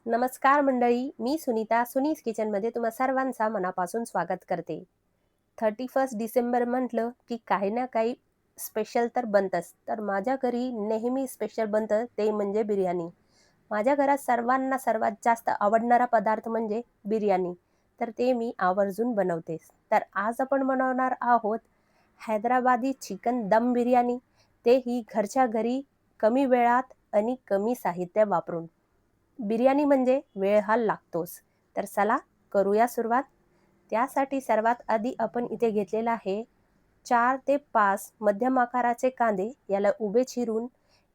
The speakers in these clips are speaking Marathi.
नमस्कार मंडळी, मी सुनीता सुनीस किचनमध्ये तुम्हा सर्वांचा मनापासून स्वागत करते. 31 डिसेंबर म्हटलं की काही ना काही स्पेशल तर बनतंच. तर माझ्या घरी नेहमी स्पेशल बनतं ते म्हणजे बिर्याणी. माझ्या घरात सर्वांना सर्वात जास्त आवडणारा पदार्थ म्हणजे बिर्याणी. तर ते मी आवर्जून बनवतेच. तर आज आपण बनवणार आहोत हैदराबादी चिकन दम बिर्याणी. तेही घरच्या घरी कमी वेळात आणि कमी साहित्य वापरून. बिर्याणी म्हणजे वेळ हा लागतोच. तर चला करूया सुरुवात. त्यासाठी सर्वात आधी आपण इथे घेतलेला आहे 4 ते 5 मध्यम आकाराचे कांदे. याला उभे चिरून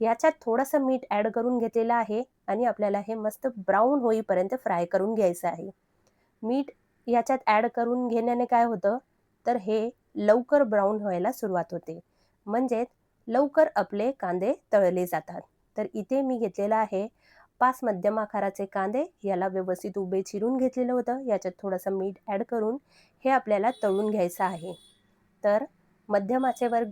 याच्यात थोडंसं मीठ ॲड करून घेतलेलं आहे आणि आपल्याला हे मस्त ब्राऊन होईपर्यंत फ्राय करून घ्यायचं आहे. मीठ याच्यात ॲड करून घेण्याने काय होतं, तर हे लवकर ब्राऊन व्हायला सुरुवात होते. म्हणजेच लवकर आपले कांदे तळले जातात. तर इथे मी घेतलेला आहे 5 मध्यम आकाराचे कांदे. याला व्यवस्थित उभे चिरून घेतलेलं होतं. याच्यात थोडंसं मीठ ॲड करून हे आपल्याला तळून घ्यायचं आहे. तर मध्यम आचेवर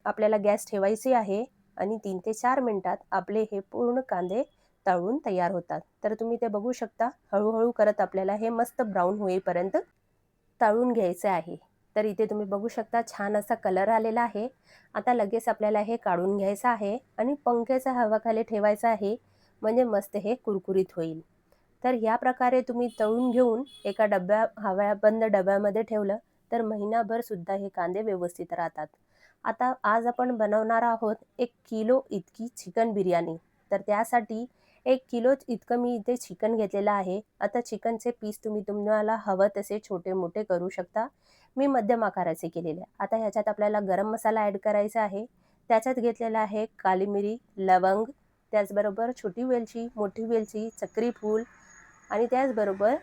आपल्याला गॅस ठेवायची आहे आणि 3 ते 4 मिनिटात आपले हे पूर्ण कांदे तळून तयार होतात. तर तुम्ही ते बघू शकता हळू करत आपल्याला हे मस्त ब्राऊन होईपर्यंत तळून घ्यायचे आहे. तर इथे तुम्ही बघू शकता छान असा कलर आलेला आहे. आता लगेच आपल्याला हे काढून घ्यायचं आहे आणि पंख्याच्या हवेखाली ठेवायचं आहे, म्हणजे मस्त हे कुरकुरीत होईल. तर या प्रकारे तुम्ही तळून घेऊन एका हवाबंद डब्यामध्ये ठेवलं तर महिनाभर सुद्धा हे कांदे व्यवस्थित राहतात. आता आज आपण बनवणार आहोत 1 किलो इतकी चिकन बिर्याणी. तर त्यासाठी 1 किलो इतकं मी इथे चिकन घेतलेलं आहे. आता चिकनचे पीस तुम्हाला हवं तसे छोटे-मोठे करू शकता. मी मध्यम आकाराचे केलेले आहे. आता ह्याच्यात आपल्याला गरम मसाला ॲड करायचा आहे. त्याच्यात घेतलेला आहे काली मिरी, लवंग, त्याचबरोबर छोटी वेलची, मोठी वेलची, चक्री फूल आणि त्याचबरोबर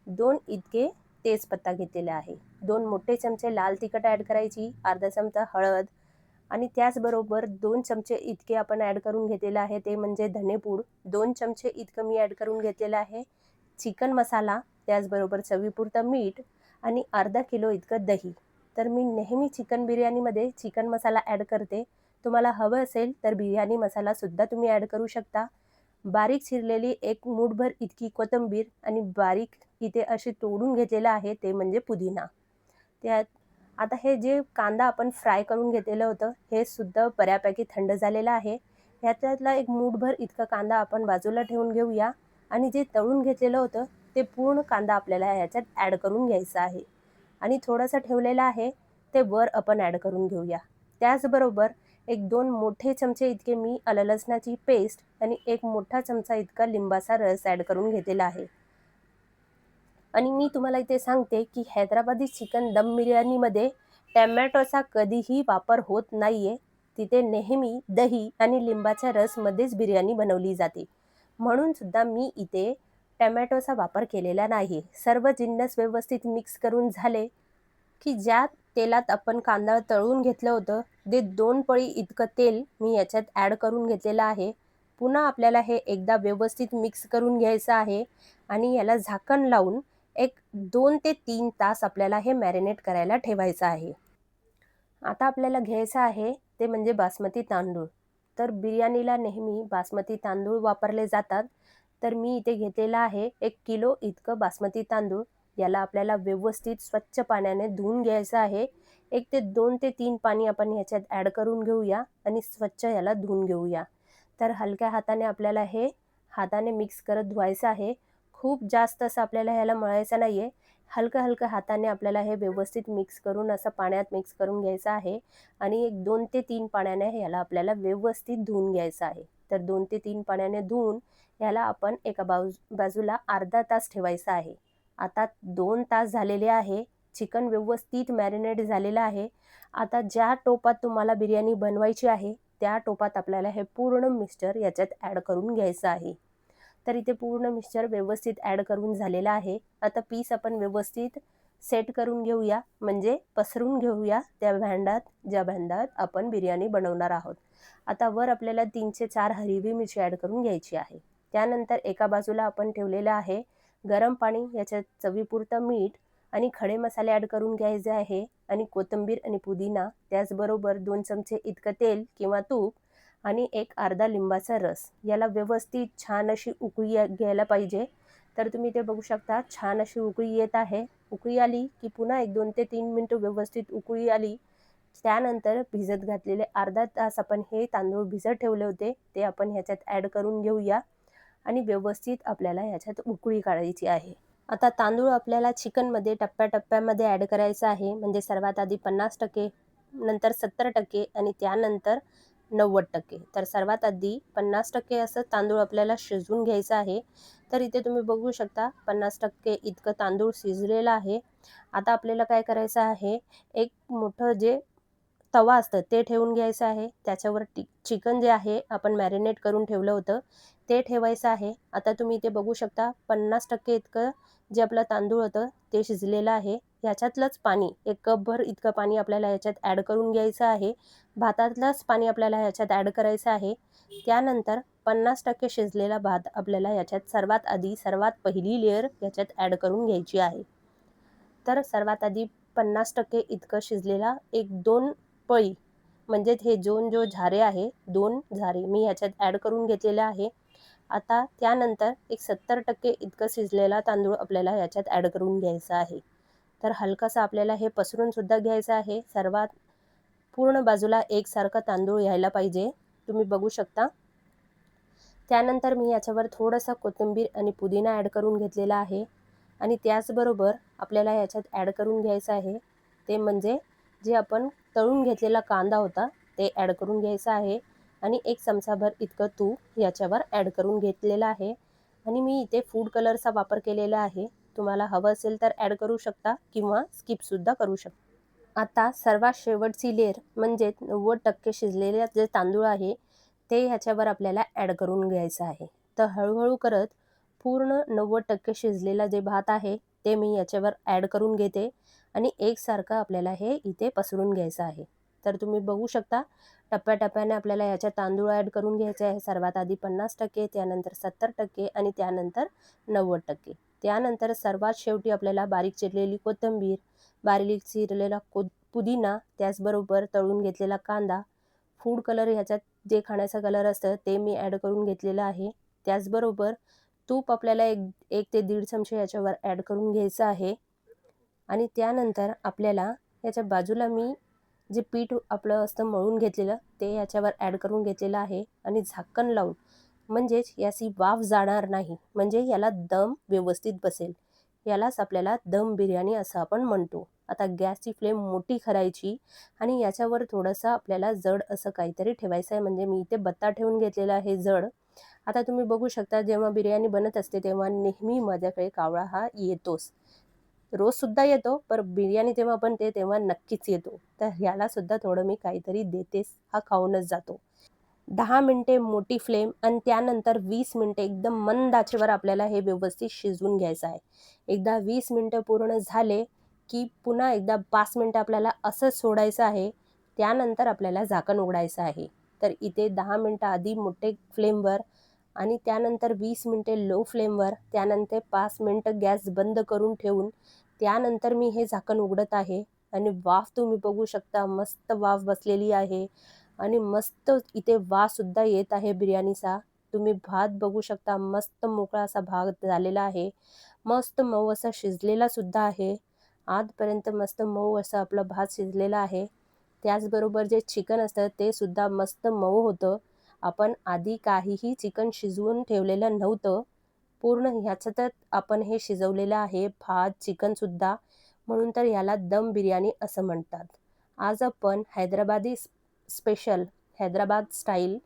2 इतके तेजपत्ता घेतलेला आहे. 2 मोठे चमचे लाल तिखट ॲड करायची, अर्धा चमचा हळद आणि त्याचबरोबर 2 चमचे इतके आपण ॲड करून घेतलेलं आहे ते म्हणजे धनेपूड. 2 चमचे इतकं मी ॲड करून घेतलेलं आहे चिकन मसाला, त्याचबरोबर चवीपुरतं मीठ आणि अर्धा किलो इतकं दही. तर मी नेहमी चिकन बिर्याणीमध्ये चिकन मसाला ॲड करते. तुम्हाला हवं असेल तर बिर्याणी मसालासुद्धा तुम्ही ॲड करू शकता. बारीक चिरलेली एक मूठभर इतकी कोथिंबीर आणि बारीक इथे असे तोडून घेतलेलं आहे ते म्हणजे पुदिना. त्यात आता हे जे कांदा आपण फ्राय करून घेतलेलं होतं, हे सुद्धा बऱ्यापैकी थंड झालेलं आहे. ह्याच्यातला एक मूठभर इतका कांदा आपण बाजूला ठेवून घेऊया आणि जे तळून घेतलेलं होतं, ते पूर्ण कांदा आपल्याला ह्याच्यात ॲड करून घ्यायचं आहे आणि थोडंसं ठेवलेलं आहे, ते वर आपण ॲड करून घेऊया. त्याचबरोबर एक 2 मोठे चमचे इतके मी आलं लसणाची पेस्ट आणि 1 मोठा चमचा इतका लिंबाचा रस ॲड करून घेतलेला आहे. आणि मी तुम्हाला इथे सांगते की हैदराबादी चिकन दम बिर्याणीमध्ये टॅमॅटोचा कधीही वापर होत नाहीये. तिथे नेहमी दही आणि लिंबाच्या रसमध्येच बिर्याणी बनवली जाते. म्हणून सुद्धा मी इथे टॅमॅटोचा वापर केलेला नाही. सर्व जिन्नस व्यवस्थित मिक्स करून झाले की ज्या तेलात आपण कांदा तळून घेतलं होतं, ते 2 पळी इतकं तेल मी याच्यात ॲड करून घेतलेलं आहे. पुन्हा आपल्याला हे एकदा व्यवस्थित मिक्स करून घ्यायचं आहे आणि याला झाकण लावून एक 2 ते 3 तास आपल्याला हे मॅरिनेट करायला ठेवायचं आहे. आता आपल्याला घ्यायचं आहे ते म्हणजे बासमती तांदूळ. तर बिर्याणीला नेहमी बासमती तांदूळ वापरले जातात. तर मी इथे घेतलेला आहे 1 किलो इतकं बासमती तांदूळ. याला आपल्याला व्यवस्थित स्वच्छ पाण्याने धुवून घ्यायचं आहे. 1 ते 2 ते 3 पाणी आपण ह्याच्यात ॲड करून घेऊया आणि स्वच्छ याला धुवून घेऊया. तर हलक्या हाताने आपल्याला हे हाताने मिक्स करत धुवायचं आहे. खूप जास्त असं आपल्याला ह्याला मळायचं नाहीये. हलकं-हलकं हाताने आपल्याला हे व्यवस्थित मिक्स करून असं पाण्यात मिक्स करून घ्यायचं आहे आणि एक 2 ते 3 पाण्याने ह्याला आपल्याला व्यवस्थित धुवून घ्यायचं आहे. तर 2 ते 3 पाण्याने धुवून ह्याला आपण एका बाजूला अर्धा तास ठेवायचं आहे. आता 2 तास झालेले आहे. चिकन व्यवस्थित मॅरिनेट झालेलं आहे. आता ज्या टोपात तुम्हाला बिर्याणी बनवायची आहे, त्या टोपात आपल्याला हे पूर्ण मिक्सचर याच्यात ॲड करून घ्यायचं आहे. तर इथे पूर्ण मिक्सचर व्यवस्थित ॲड करून झालेलं आहे. आता पीस आपण व्यवस्थित सेट करून घेऊया, म्हणजे पसरून घेऊया त्या भांड्यात, ज्या भांड्यात आपण बिर्याणी बनवणार आहोत. आता वर आपल्याला 3 ते 4 हिरवी मिरची ॲड करून घ्यायची आहे. त्यानंतर एका बाजूला आपण ठेवलेलं आहे गरम पाणी, याच्यात चवीपुरतं मीठ आणि खडे मसाले ॲड करून घ्यायचे आहे आणि कोथिंबीर आणि पुदिना, त्याचबरोबर 2 चमचे इतकं तेल किंवा तूप आणि एक अर्धा लिंबाचा रस. याला व्यवस्थित छान अशी उकळी घ्यायला पाहिजे. तर तुम्ही ते बघू शकता छान अशी उकळी येत आहे. उकळी आली की पुन्हा एक 2 ते 3 मिनिटं व्यवस्थित उकळी आली. त्यानंतर भिजत घातलेले अर्धा तास आपण हे तांदूळ भिजत ठेवले होते, ते आपण ह्याच्यात ॲड करून घेऊया आणि व्यवस्थित आपल्याला ह्याच्यात उकळी काढायची आहे. आता तांदूळ आपल्याला चिकनमध्ये टप्प्याटप्प्यामध्ये ॲड करायचं आहे. म्हणजे सर्वात आधी 50%, नंतर 70% आणि त्यानंतर 90%. तर सर्वात आधी 50% असं तांदूळ आपल्याला शिजवून घ्यायचं आहे. तर इथे तुम्ही बघू शकता 50% इतकं तांदूळ शिजलेलं आहे. आता आपल्याला काय करायचं आहे, एक मोठं जे तवा असतं ते ठेवून घ्यायचं आहे. त्याच्यावर चिकन जे आहे आपण मॅरिनेट करून ठेवलं होतं ते ठेवायचं आहे. आता तुम्ही इथे बघू शकता 50% इतकं जे आपलं तांदूळ होतं ते शिजलेलं आहे. ह्याच्यातलंच पाणी 1 कपभर इतकं पाणी आपल्याला ह्याच्यात ॲड करून घ्यायचं आहे. भातातलंच पाणी आपल्याला ह्याच्यात ॲड करायचं आहे. त्यानंतर 50% शिजलेला भात आपल्याला ह्याच्यात सर्वात आधी सर्वात पहिली लेयर ह्याच्यात ॲड करून घ्यायची आहे. तर सर्वात आधी 50% इतकं शिजलेला 1-2 पळी म्हणजे हे जो झारे आहे 2 झारे मी ह्याच्यात ॲड करून घेतलेले आहे. आता त्यानंतर एक 70% इतकं शिजलेला तांदूळ आपल्याला ह्याच्यात ॲड करून घ्यायचा आहे. तर हलकासा आपल्याला हे पसरून सुद्धा घ्यायचं आहे. सर्वात पूर्ण बाजूला एकसारखा तांदूळ यायला पाहिजे. तुम्ही बघू शकता. त्यानंतर मी याच्यावर थोडंसं कोथिंबीर आणि पुदिना ॲड करून घेतलेला आहे आणि त्याचबरोबर आपल्याला ह्याच्यात ॲड करून घ्यायचं आहे ते म्हणजे जे आपण तळून घेतलेला कांदा होता ते ॲड करून घ्यायचं आहे आणि 1 चमचाभर इतकं तूप याच्यावर ॲड करून घेतलेलं आहे आणि मी इथे फूड कलरचा वापर केलेला आहे. तुम्हाला हवं असेल तर ॲड करू शकता किंवा स्किपसुद्धा करू शकता. आता सर्वात शेवटची लेयर म्हणजे 90% शिजलेले जे तांदूळ आहे ते ह्याच्यावर आपल्याला ॲड करून घ्यायचं आहे. तर हळूहळू करत पूर्ण 90% शिजलेला जे भात आहे ते मी याच्यावर ॲड करून घेते आणि एकसारखं आपल्याला हे इथे पसरून घ्यायचं आहे. तर तुम्ही बघू शकता टप्प्याटप्प्याने आपल्याला याच्यात तांदूळ ॲड करून घ्यायचे आहे. सर्वात आधी 50%, त्यानंतर 70% आणि त्यानंतर 90%. त्यानंतर सर्वात शेवटी आपल्याला बारीक चिरलेली कोथिंबीर, बारीक चिरलेला पुदिना, त्याचबरोबर तळून घेतलेला कांदा, फूड कलर ह्याच्यात जे खाण्याचा कलर असतं ते मी ॲड करून घेतलेलं आहे. त्याचबरोबर तूप आपल्याला 1 ते 1.5 चमचे याच्यावर ॲड करून घ्यायचं आहे आणि त्यानंतर आपल्याला याच्या बाजूला मी जे पीठ आपलं असतं मळून घेतलेलं ते याच्यावर ॲड करून घेतलेलं आहे आणि झाकण लावून म्हणजेच याची वाफ जाणार नाही, म्हणजे याला दम व्यवस्थित बसेल. यालाच आपल्याला दम बिर्याणी असं आपण म्हणतो. आता गॅसची फ्लेम मोठी करायची आणि याच्यावर थोडंसं आपल्याला जड असं काहीतरी ठेवायचं आहे. म्हणजे मी इथे बत्ता ठेवून घेतलेला आहे जड. आता तुम्ही बघू शकता जेव्हा बिर्याणी बनत असते तेव्हा नेहमी माझ्याकडे कावळा हा येतोच. रोजसुद्धा येतो, पण बिर्याणी जेव्हा बनते तेव्हा नक्कीच येतो. तर ह्याला सुद्धा थोडं मी काहीतरी देतेच, हा खाऊनच जातो. 10 मिनिटे मोठी फ्लेम आणि त्यानंतर 20 मिनिटे एकदम मंद आचेवर आपल्याला हे व्यवस्थित शिजवून घ्यायचं आहे. एकदा 20 मिनिटं पूर्ण झाले, की पुन्हा एकदा 5 मिनिटं आपल्याला असंच सोडायचं आहे. त्यानंतर आपल्याला झाकण उघडायचं आहे. तर इथे 10 मिनिटं आधी मोठे फ्लेमवर आणि त्यानंतर 20 मिनिटे लो फ्लेमवर, त्यानंतर 5 मिनिटं गॅस बंद करून ठेवून त्यानंतर मी हे झाकण उघडत आहे आणि वाफ तुम्ही बघू शकता मस्त वाफ बसलेली आहे आणि मस्त इथे वाससुद्धा येत आहे बिर्याणीचा. तुम्ही भात बघू शकता मस्त मोकळा असा भात झालेला आहे. मस्त मऊ असा शिजलेला सुद्धा आहे. आतपर्यंत मस्त मऊ असा आपला भात शिजलेला आहे. त्याचबरोबर जे चिकन असतं ते सुद्धा मस्त मऊ होतं. आपण आधी काहीही चिकन शिजवून ठेवलेलं नव्हतं. पूर्ण ह्याच्यातच आपण हे शिजवलेलं आहे भात, चिकनसुद्धा. म्हणून तर याला दम बिर्याणी असं म्हणतात. आज आपण Hyderabadi special Hyderabad style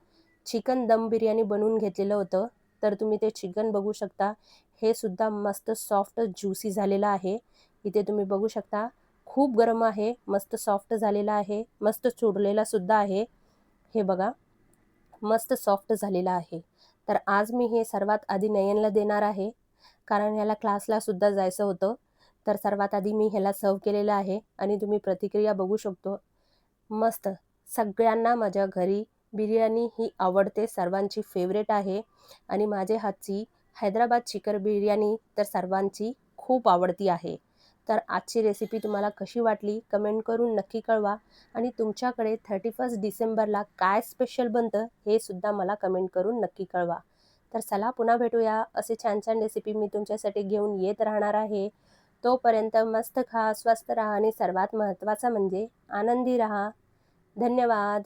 chicken दम बिर्याणी बनवून घेतलेलं होतं. तर तुम्ही ते चिकन बघू शकता. हे सुद्धा मस्त सॉफ्ट ज्युसी झालेलं आहे. इथे तुम्ही बघू शकता खूप गरम आहे, मस्त सॉफ्ट झालेला आहे, मस्त चुरलेला सुद्धा आहे. हे बघा मस्त सॉफ्ट झालेला आहे. तर आज मी हे सर्वात आधी नयनला देणार आहे, कारण ह्याला क्लासला सुद्धा जायचं होतं. तर सर्वात आधी मी ह्याला सर्व्ह केलेलं आहे आणि तुम्ही प्रतिक्रिया बघू शकतो. मस्त. सगळ्यांना माझ्या घरी बिर्याणी ही आवडते, सर्वांची फेवरेट आहे आणि माझ्या हातची हैदराबाद चिकन बिर्याणी तर सर्वांची खूप आवडती आहे. तर आजची रेसिपी तुम्हाला कशी वाटली कमेंट करून नक्की कळवा आणि तुमच्याकडे 31 डिसेंबरला काय स्पेशल बनतं हे सुद्धा मला कमेंट करून नक्की कळवा. तर चला पुन्हा भेटूया. असे छान छान रेसिपी मी तुमच्यासाठी घेऊन येत राहणार आहे. तोपर्यंत मस्त खा, स्वस्त राहा आणि सर्वात महत्त्वाचं म्हणजे आनंदी राहा. धन्यवाद.